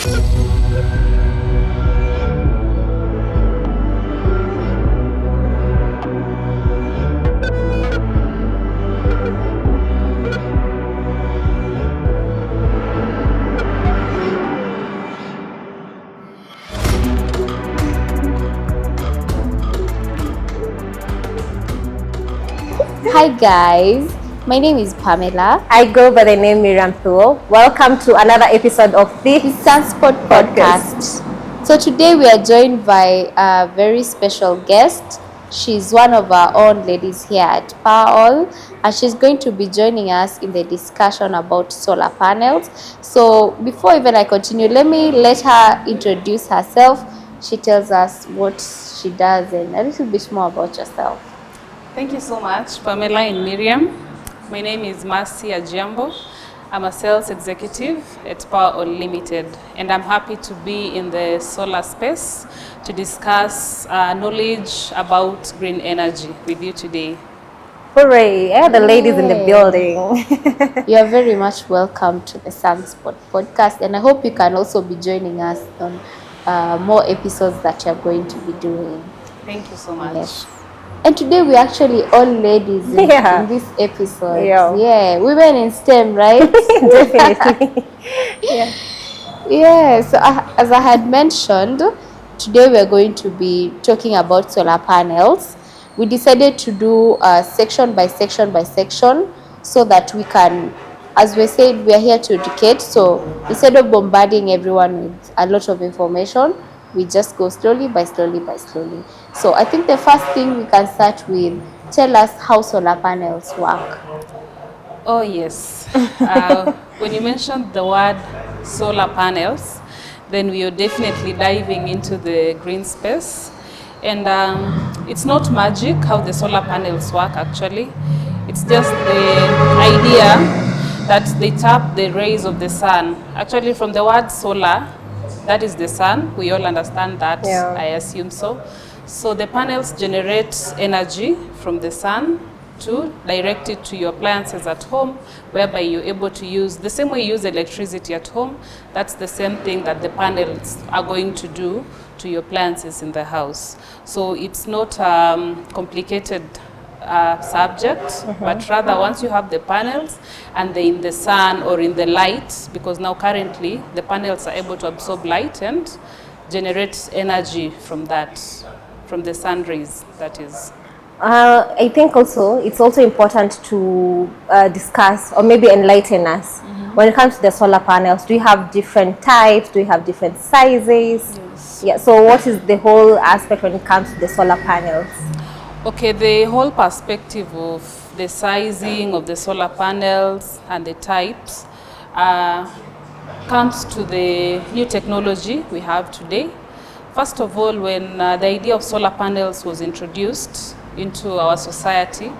Hi guys, my name is Pamela. I go by the name Miriam Thuo. Welcome to another episode of the Sunspot Podcast. So today we are joined by a very special guest. She's one of our own ladies here at Power, and she's going to be joining us in the discussion about solar panels. So before even I continue, let her introduce herself. She tells us what she does and a little bit more about yourself. Thank you so much, Pamela and Miriam. My name is Mercy Ajambo. I'm a sales executive at Power Limited, and I'm happy to be in the solar space to discuss knowledge about green energy with you today. Hooray! Yeah, the ladies in the building. You are very much welcome to the Sunspot Podcast, and I hope you can also be joining us on more episodes that you're going to be doing. Thank you so much. Yes. And today we actually all ladies in this episode. Yeah, women in STEM, right? Definitely. Yeah, so as I had mentioned, today we are going to be talking about solar panels. We decided to do section by section by section so that we can, as we said, we are here to educate. So instead of bombarding everyone with a lot of information, we just go slowly by slowly by slowly. So I think the first thing we can start with, tell us how solar panels work. Oh yes. When you mentioned the word solar panels, then we are definitely diving into the green space. And it's not magic how the solar panels work actually. It's just the idea that they tap the rays of the sun. Actually from the word solar, that is the sun. We all understand that, I assume so. So the panels generate energy from the sun to direct it to your appliances at home, whereby you're able to use, the same way you use electricity at home, that's the same thing that the panels are going to do to your appliances in the house. So it's not complicated subject, but rather once you have the panels and they're in the sun or in the light, because now currently the panels are able to absorb light and generate energy from that, from the sun rays, that is. I think also it's also important to discuss or maybe enlighten us when it comes to the solar panels. Do you have different types? Do you have different sizes? Yes. Yeah. So what is the whole aspect when it comes to the solar panels? Okay, the whole perspective of the sizing of the solar panels and the types comes to the new technology we have today. First of all, when the idea of solar panels was introduced into our society,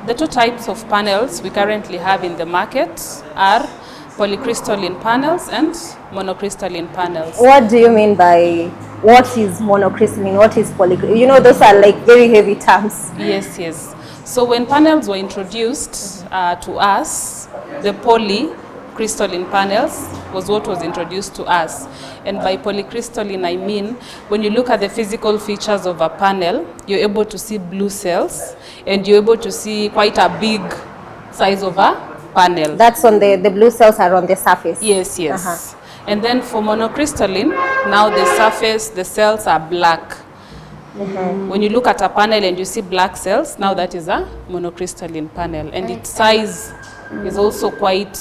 the two types of panels we currently have in the market are polycrystalline panels and monocrystalline panels. What do you mean by what is monocrystalline, what is polycrystalline? You know, those are like very heavy terms. Yes. So when panels were introduced to us, the polycrystalline panels was what was introduced to us. And by polycrystalline, I mean, when you look at the physical features of a panel, you're able to see blue cells, and you're able to see quite a big size of a panel. That's on the blue cells are on the surface. Yes. And then for monocrystalline, now the surface, the cells are black. When you look at a panel and you see black cells, now that is a monocrystalline panel. And its size is also quite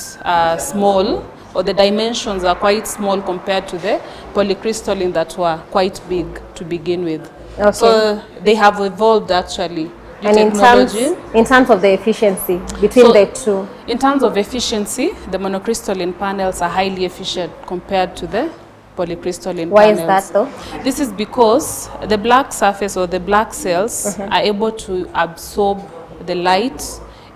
small, or the dimensions are quite small compared to the polycrystalline that were quite big to begin with. Okay. So they have evolved actually. And in terms of the efficiency between the two? In terms of efficiency, the monocrystalline panels are highly efficient compared to the polycrystalline panels. Why is that though? This is because the black surface or the black cells are able to absorb the light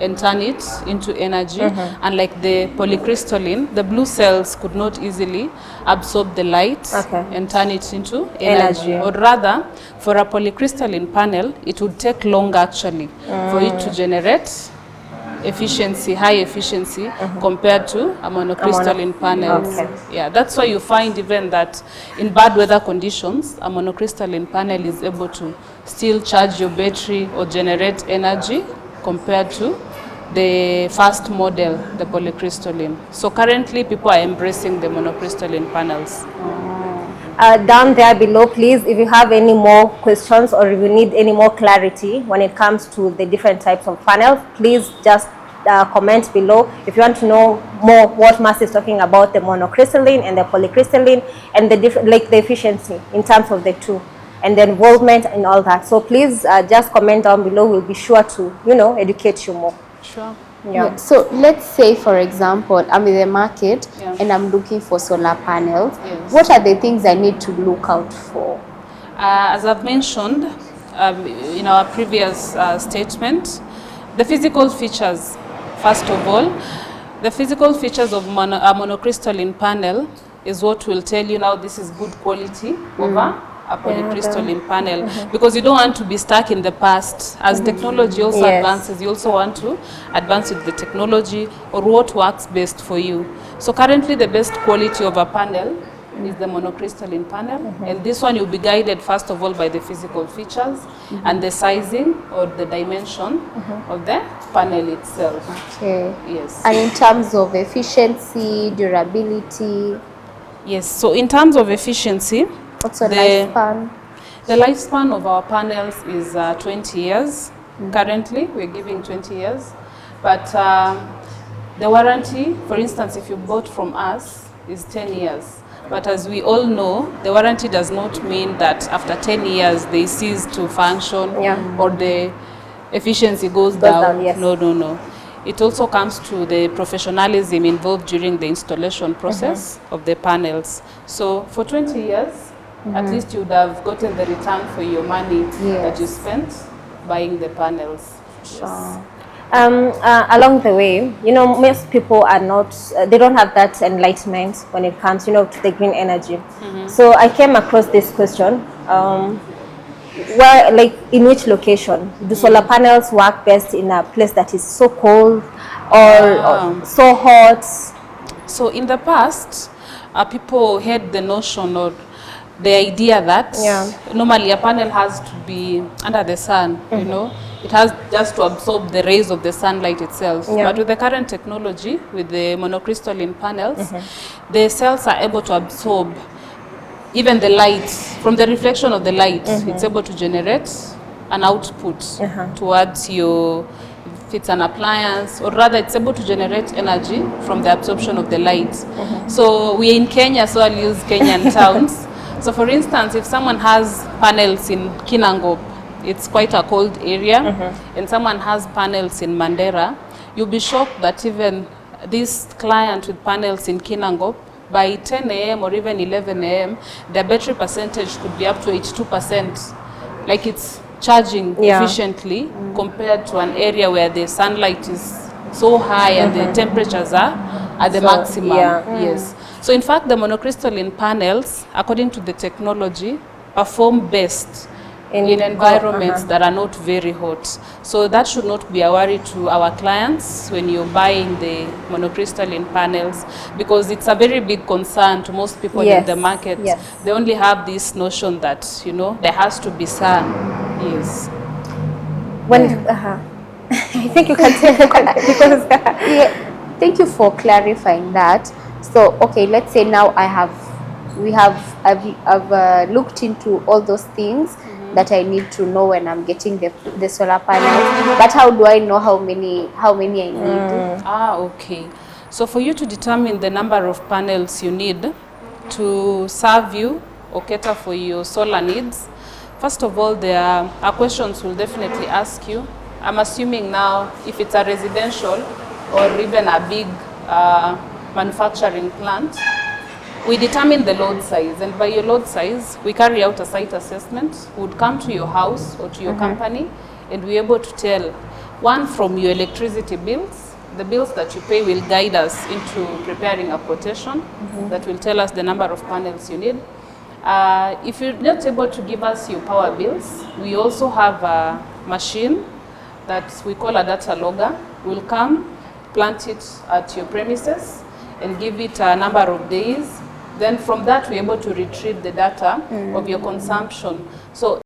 and turn it into energy. Unlike the polycrystalline, the blue cells could not easily absorb the light and turn it into energy. Or rather, for a polycrystalline panel, it would take longer actually for it to generate efficiency, high efficiency compared to a monocrystalline panels. Okay. Yeah, that's why you find even that in bad weather conditions, a monocrystalline panel is able to still charge your battery or generate energy compared to the first model, the polycrystalline. So currently people are embracing the monocrystalline panels. Down there below, please, if you have any more questions or if you need any more clarity when it comes to the different types of panels, please just comment below. If you want to know more what Mass is talking about, the monocrystalline and the polycrystalline, and the like the efficiency in terms of the two, and the involvement and all that. So please just comment down below. We'll be sure to, you know, educate you more. Sure. Yeah. So let's say, for example, I'm in the market and I'm looking for solar panels. Yes. What are the things I need to look out for? As I've mentioned in our previous statement, the physical features, first of all, the physical features of a monocrystalline panel is what will tell you now this is good quality over a polycrystalline panel, because you don't want to be stuck in the past. As technology also advances, you also want to advance with the technology or what works best for you. So currently the best quality of a panel is the monocrystalline panel, and this one you'll be guided first of all by the physical features and the sizing or the dimension of the panel itself. Okay. Yes. And in terms of efficiency, durability, Yes, so in terms of efficiency, what's the lifespan? The lifespan of our panels is 20 years. Currently, we're giving 20 years. But the warranty, for instance, if you bought from us, is 10 years. But as we all know, the warranty does not mean that after 10 years they cease to function or the efficiency goes down. Yes. No, no, no. It also comes to the professionalism involved during the installation process of the panels. So for 20 years, at least you would have gotten the return for your money that you spent buying the panels. Yes. Along the way, you know, most people are not, they don't have that enlightenment when it comes, you know, to the green energy. So I came across this question, where, like, in which location do solar panels work best in a place that is so cold or so hot? So in the past, people had the notion or the idea that normally a panel has to be under the sun, you know. It has just to absorb the rays of the sunlight itself. But with the current technology, with the monocrystalline panels, the cells are able to absorb even the light. From the reflection of the light, it's able to generate an output towards your, if it's an appliance, or rather it's able to generate energy from the absorption of the light. So we're in Kenya, so I'll use Kenyan towns. So for instance, if someone has panels in Kinangop, it's quite a cold area, and someone has panels in Mandera, you'll be shocked that even this client with panels in Kinangop, by 10 a.m. or even 11 a.m., their battery percentage could be up to 82%. Like, it's charging efficiently compared to an area where the sunlight is so high and the temperatures are at the maximum. Yes. So in fact, the monocrystalline panels, according to the technology, perform best in environments that are not very hot. So that should not be a worry to our clients when you're buying the monocrystalline panels, because it's a very big concern to most people in the market. They only have this notion that, you know, there has to be sun. Yes. When I think you can take because thank you for clarifying that. So okay, let's say now I've looked into all those things that I need to know when I'm getting the solar panels. But how do I know how many I need? Okay. So for you to determine the number of panels you need to serve you or cater for your solar needs, first of all, there are questions we'll definitely ask you. I'm assuming now if it's a residential or even a big manufacturing plant, we determine the load size, and by your load size, we carry out a site assessment. We would come to your house or to your company, and we're able to tell, one, from your electricity bills, the bills that you pay will guide us into preparing a quotation that will tell us the number of panels you need. If you're not able to give us your power bills, we also have a machine that we call a data logger We'll come, plant it at your premises, and give it a number of days. Then from that, we're able to retrieve the data of your consumption. So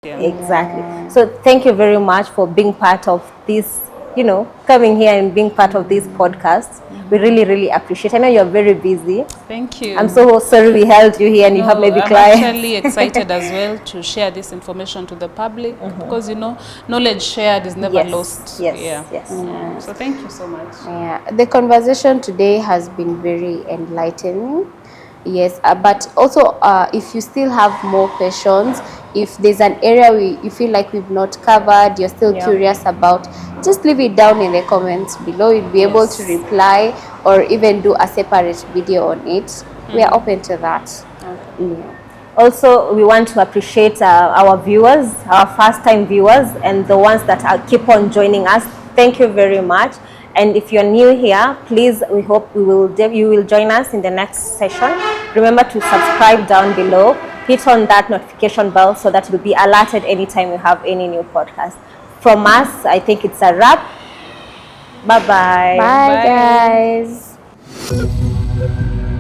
Yeah. Exactly. So thank you very much for being part of this, coming here and being part of this podcast. We really, really appreciate it. I know you're very busy. Thank you. I'm so sorry we held you here and you have No, maybe I'm clients. actually excited as well to share this information to the public because knowledge shared is never Yes, lost. yes, Yeah. yes. So thank you so much. Yeah, the conversation today has been very enlightening. Yes, but also if you still have more questions, if there's an area you feel like we've not covered, you're still Yeah. curious about, just leave it down in the comments below. We'll be able to Yes. reply or even do a separate video on it. We are open to that. Yeah. Also, we want to appreciate our viewers, our first-time viewers, and the ones that keep on joining us. Thank you very much. And if you're new here, please, we hope you will join us in the next session. Remember to subscribe down below. Hit on that notification bell so that you'll be alerted anytime we have any new podcast. From us, I think it's a wrap. Bye-bye. Bye, Bye. guys.